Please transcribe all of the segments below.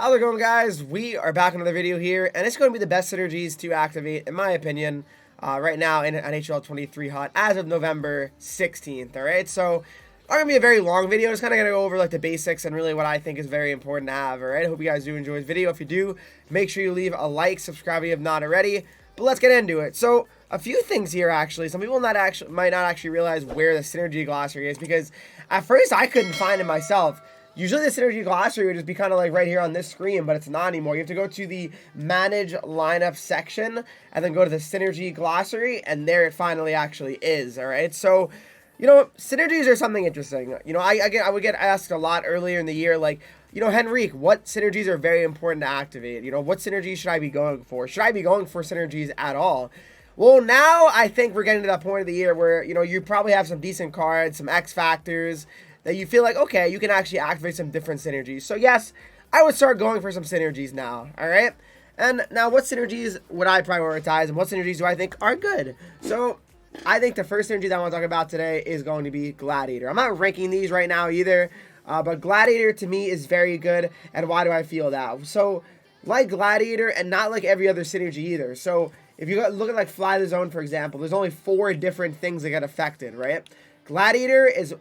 How's it going, guys? We are back in another video here, and it's going to be the best synergies to activate, in my opinion, right now in NHL 23 Hot as of November 16th, alright? So, not going to be a very long video, just kind of going to go over like the basics and really what I think is very important to have, alright? I hope you guys do enjoy this video. If you do, make sure you leave a like, subscribe if you have not already, but let's get into it. So, a few things here, actually. Some people might not actually realize where the Synergy glossary is, because at first I couldn't find it myself. Usually the Synergy glossary would just be kind of like right here on this screen, but it's not anymore. You have to go to the Manage Lineup section and then go to the Synergy glossary, and there it finally actually is, all right? So, you know, synergies are something interesting. You know, I would get asked a lot earlier in the year, like, you know, Henreek, what synergies are very important to activate? You know, what synergies should I be going for? Should I be going for synergies at all? Well, now I think we're getting to that point of the year where, you know, you probably have some decent cards, some X factors, that you feel like, okay, you can actually activate some different synergies. So yes, I would start going for some synergies now, all right? And now what synergies would I prioritize, and what synergies do I think are good? So I think the first synergy that I want to talk about today is going to be Gladiator. I'm not ranking these right now either, but Gladiator to me is very good, and why do I feel that? So like Gladiator, and not like every other synergy either. So if you look at like Fly the Zone, for example, there's only 4 different things that get affected, right? Gladiator is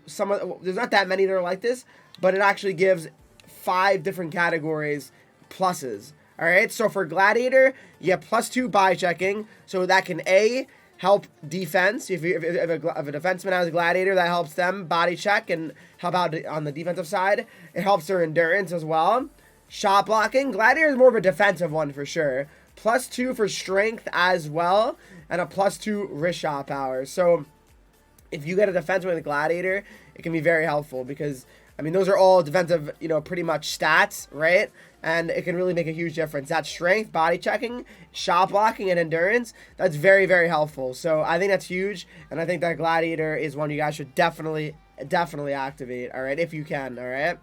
there's not that many that are like this, but it actually gives 5 different categories pluses. All right, so for Gladiator, you have +2 body checking, so that can help defense. If a defenseman has a Gladiator, that helps them body check and help out on the defensive side. It helps their endurance as well. Shot blocking, Gladiator is more of a defensive one for sure. +2 for strength as well, and a +2 wrist shot power. So if you get a defenseman with a Gladiator, it can be very helpful because, I mean, those are all defensive, you know, pretty much stats, right? And it can really make a huge difference. That strength, body checking, shot blocking, and endurance, that's very, very helpful. So I think that's huge, and I think that Gladiator is one you guys should definitely activate, all right, if you can, all right?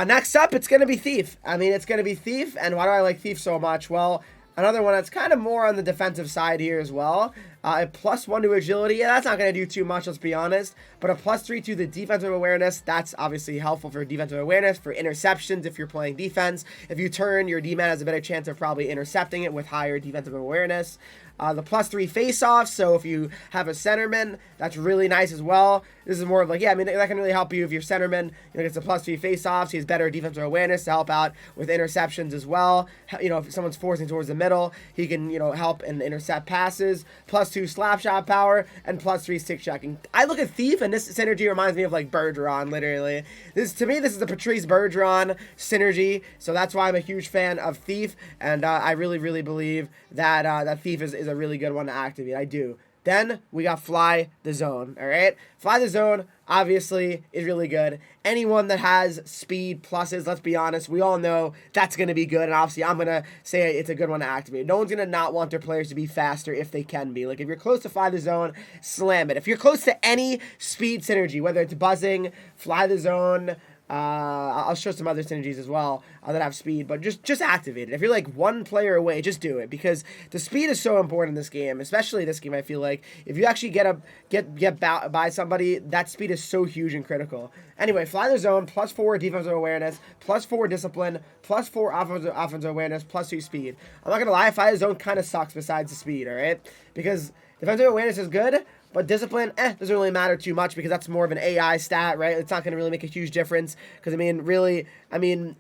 Next up, it's going to be Thief. I mean, it's going to be Thief, and why do I like Thief so much? Well, another one that's kind of more on the defensive side here as well. A +1 to agility. Yeah, that's not going to do too much, let's be honest. But a +3 to the defensive awareness. That's obviously helpful for defensive awareness, for interceptions if you're playing defense. If you turn, your D-man has a better chance of probably intercepting it with higher defensive awareness. The +3 face-offs, so if you have a centerman, that's really nice as well. This is more of like, yeah, I mean, that can really help you if your centerman, you know, gets a +3 face-offs. He has better defensive awareness to help out with interceptions as well. You know, if someone's forcing towards the middle, he can, you know, help and intercept passes. +2 slap shot power, and +3 stick checking. I look at Thief, and this synergy reminds me of like Bergeron, literally. To me, this is the Patrice Bergeron synergy, so that's why I'm a huge fan of Thief, and I really, really believe that that Thief is a really good one to activate. I do. Then we got Fly the Zone, all right? Fly the Zone, obviously, is really good. Anyone that has speed pluses, let's be honest, we all know that's going to be good, and obviously I'm going to say it's a good one to activate. No one's going to not want their players to be faster if they can be. Like, if you're close to Fly the Zone, slam it. If you're close to any speed synergy, whether it's buzzing, Fly the Zone, I'll show some other synergies as well that have speed, but just activate it. If you're like one player away, just do it, because the speed is so important in this game, especially this game. I feel like if you actually get by somebody, that speed is so huge and critical. Anyway, Fly the Zone, +4 defensive awareness, +4 discipline, +4 offensive awareness, +2 speed. I'm not gonna lie, Fly the Zone kind of sucks besides the speed, all right? Because defensive awareness is good, but discipline, doesn't really matter too much because that's more of an AI stat, right? It's not going to really make a huge difference because, I mean, really, I don't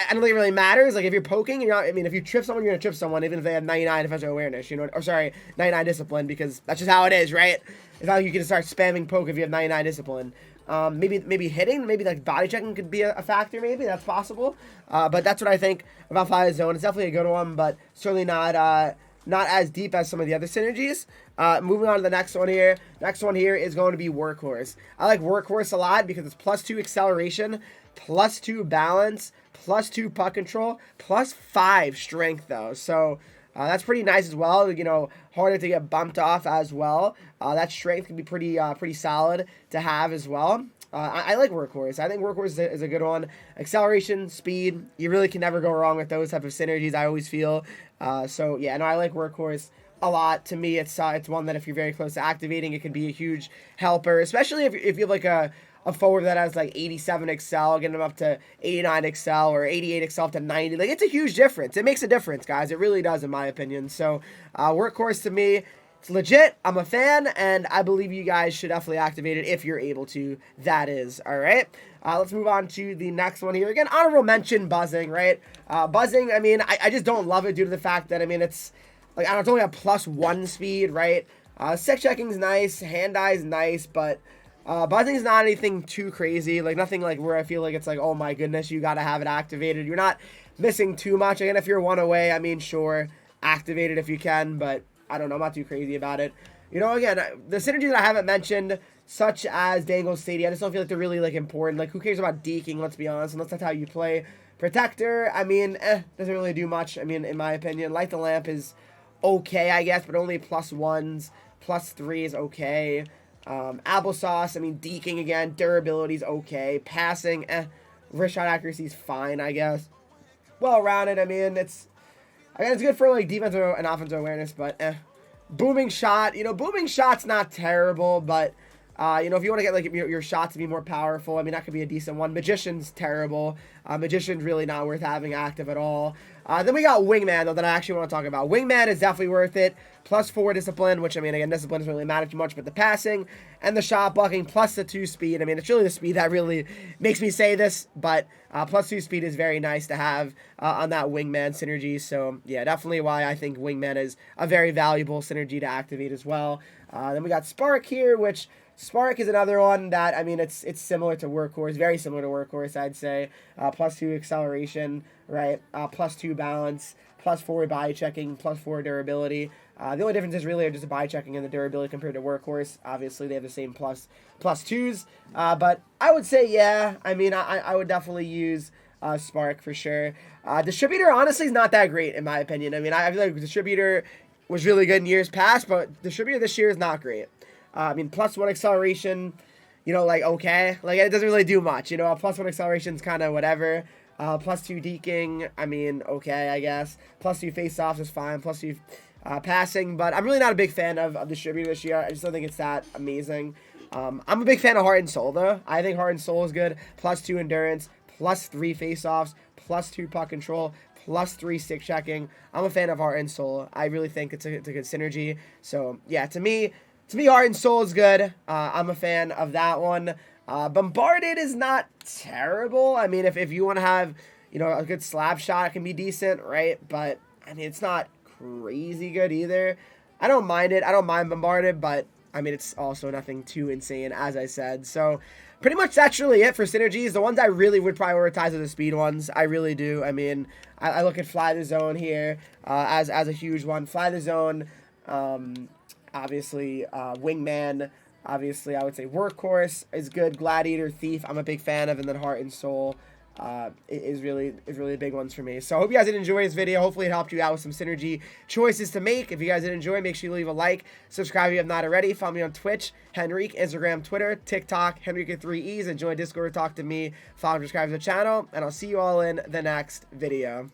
think it really matters. Like, if you're poking, if you trip someone, you're going to trip someone, even if they have 99 defensive awareness, 99 discipline, because that's just how it is, right? It's not like you can start spamming poke if you have 99 discipline. Maybe hitting, maybe like body checking could be a factor, maybe, that's possible. But that's what I think about Fly the Zone. It's definitely a good one, but certainly not as deep as some of the other synergies. Moving on to the next one here. Next one here is going to be Workhorse. I like Workhorse a lot because it's +2 acceleration, +2 balance, +2 puck control, +5 strength though. So that's pretty nice as well. You know, harder to get bumped off as well. That strength can be pretty solid to have as well. I like Workhorse. I think Workhorse is a good one. Acceleration, speed, you really can never go wrong with those type of synergies, I always feel. So yeah, no, I like Workhorse a lot. To me, it's one that if you're very close to activating, it can be a huge helper, especially if you have like a a forward that has like 87 excel, getting them up to 89 excel, or 88 excel up to 90. Like, it's a huge difference. It makes a difference, guys. It really does, in my opinion. So, Workhorse to me, it's legit. I'm a fan, and I believe you guys should definitely activate it if you're able to. That is, all right? Let's move on to the next one here. Again, honorable mention, Buzzing, right? Buzzing, I mean, I just don't love it due to the fact that, I mean, it's, like, I don't know, it's only a +1 speed, right? Stick checking's nice, hand-eye's nice, but Buzzing's not anything too crazy. Like, nothing like where I feel like it's like, oh my goodness, you gotta have it activated. You're not missing too much. Again, if you're one away, I mean, sure, activate it if you can, but I don't know, I'm not too crazy about it. You know, again, the synergies that I haven't mentioned, such as Dangle Stadium, I just don't feel like they're really, like, important. Like, who cares about deking, let's be honest, unless that's how you play. Protector, I mean, doesn't really do much, I mean, in my opinion. Light the Lamp is okay, I guess, but only +1s, +3 is okay. Applesauce, I mean, deking again, durability's okay. Passing, wrist shot accuracy's fine, I guess. Well-rounded, I mean, it's good for, like, defensive and offensive awareness, but Booming Shot, you know, Booming Shot's not terrible, but, you know, if you want to get, like, your shots to be more powerful, I mean, that could be a decent one. Magician's terrible. Magician's really not worth having active at all. Then we got Wingman, though, that I actually want to talk about. Wingman is definitely worth it. +4 discipline, which, I mean, again, discipline doesn't really matter too much, but the passing and the shot blocking plus the 2 speed. I mean, it's really the speed that really makes me say this, but +2 speed is very nice to have on that Wingman synergy. So, yeah, definitely why I think Wingman is a very valuable synergy to activate as well. Then we got Spark here, which Spark is another one that, I mean, it's similar to Workhorse, very similar to Workhorse, I'd say. +2 acceleration, right? +2 balance, +4 body checking, +4 durability. The only difference is really just the body checking and the durability compared to Workhorse. Obviously, they have the same +2s. But I would say, yeah, I mean, I would definitely use Spark for sure. Distributor, honestly, is not that great, in my opinion. I mean, I feel like Distributor was really good in years past, but Distributor this year is not great. I mean, +1 acceleration, you know, like, okay. Like, it doesn't really do much, you know. A +1 acceleration's kind of whatever. +2 deking, I mean, okay, I guess. +2 face-offs is fine. +2 passing, but I'm really not a big fan of Distributor this year. I just don't think it's that amazing. I'm a big fan of Heart and Soul, though. I think Heart and Soul is good. +2 endurance, +3 face-offs, +2 puck control, +3 stick checking. I'm a fan of Heart and Soul. I really think it's a good synergy. So, yeah, to me, Heart and Soul is good. I'm a fan of that one. Bombarded is not terrible. I mean, if you want to have, you know, a good slap shot, it can be decent, right? But, I mean, it's not crazy good either. I don't mind it. I don't mind Bombarded, but, I mean, it's also nothing too insane, as I said. So, pretty much that's really it for synergies. The ones I really would prioritize are the speed ones. I really do. I mean, I look at Fly the Zone here as a huge one. Fly the Zone, obviously, Wingman, obviously, I would say Workhorse is good. Gladiator, Thief, I'm a big fan of, and then Heart and Soul is really big ones for me. So I hope you guys did enjoy this video. Hopefully it helped you out with some synergy choices to make. If you guys did enjoy, make sure you leave a like, subscribe if you have not already. Follow me on Twitch, Henreek, Instagram, Twitter, TikTok, Henreek with 3 E's, and join Discord to talk to me. Follow and subscribe to the channel, and I'll see you all in the next video.